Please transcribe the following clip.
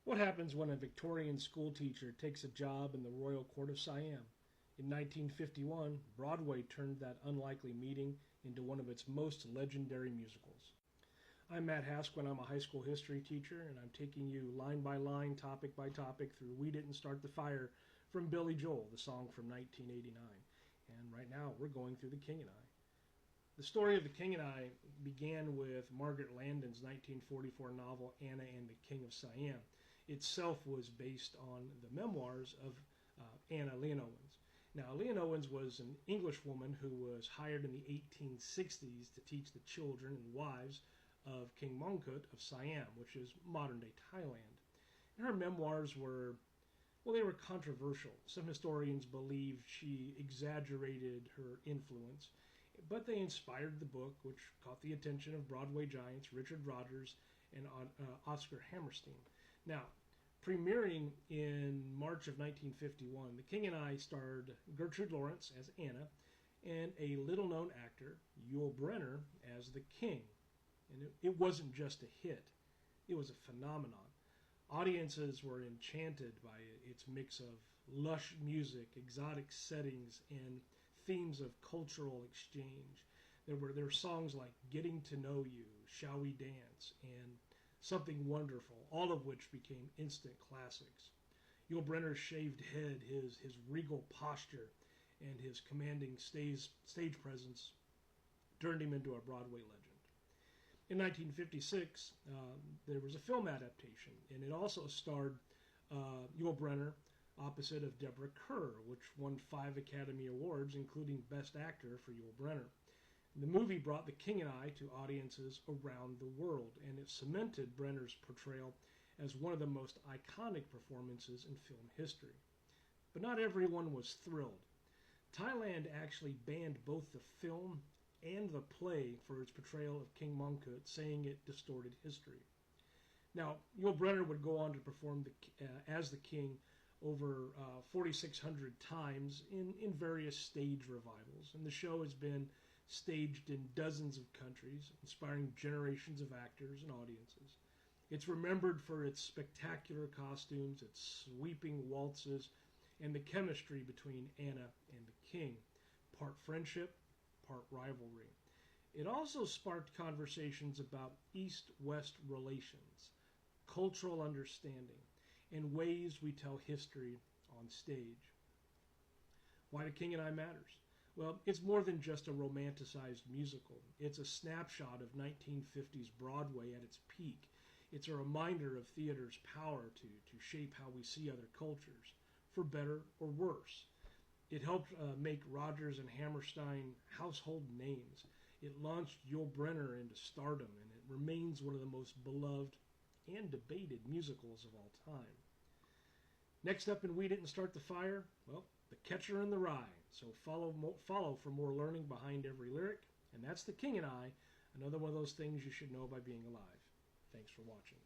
What happens when a Victorian schoolteacher takes a job in the Royal Court of Siam? In 1951, Broadway turned that unlikely meeting into one of its most legendary musicals. I'm Matt Haskin. I'm a high school history teacher, and I'm taking you line by line, topic by topic through We Didn't Start the Fire from Billy Joel, the song from 1989. And right now, we're going through The King and I. The story of The King and I began with Margaret Landon's 1944 novel Anna and the King of Siam. Itself was based on the memoirs of Anna Leonowens. Now, Leonowens was an English woman who was hired in the 1860s to teach the children and wives of King Mongkut of Siam, which is modern-day Thailand. And her memoirs were, well, they were controversial. Some historians believe she exaggerated her influence, but they inspired the book, which caught the attention of Broadway giants Richard Rodgers and Oscar Hammerstein. Now, premiering in March of 1951, The King and I starred Gertrude Lawrence as Anna and a little-known actor, Yul Brynner, as the King. And it wasn't just a hit, it was a phenomenon. Audiences were enchanted by its mix of lush music, exotic settings, and themes of cultural exchange. There were songs like Getting to Know You, Shall We Dance, and Something Wonderful, all of which became instant classics. Yul Brynner's shaved head, his regal posture, and his commanding stage presence turned him into a Broadway legend. In 1956, there was a film adaptation, and it also starred Yul Brynner opposite of Deborah Kerr, which won 5 Academy Awards, including Best Actor for Yul Brynner. The movie brought The King and I to audiences around the world, and it cemented Brynner's portrayal as one of the most iconic performances in film history. But not everyone was thrilled. Thailand actually banned both the film and the play for its portrayal of King Mongkut, saying it distorted history. Now, Yul Brynner would go on to perform as the king over 4,600 times in various stage revivals, and the show has been staged in dozens of countries, inspiring generations of actors and audiences. It's remembered for its spectacular costumes, its sweeping waltzes, and the chemistry between Anna and the king, part friendship, part rivalry. It also sparked conversations about East-West relations, cultural understanding, and ways we tell history on stage. Why The King and I matters? Well, it's more than just a romanticized musical. It's a snapshot of 1950s Broadway at its peak. It's a reminder of theater's power to shape how we see other cultures, for better or worse. It helped make Rodgers and Hammerstein household names. It launched Yul Brynner into stardom, and it remains one of the most beloved and debated musicals of all time. Next up in We Didn't Start the Fire, well, The Catcher in the Rye. So follow for more learning behind every lyric. And that's The King and I, another one of those things you should know by being alive. Thanks for watching.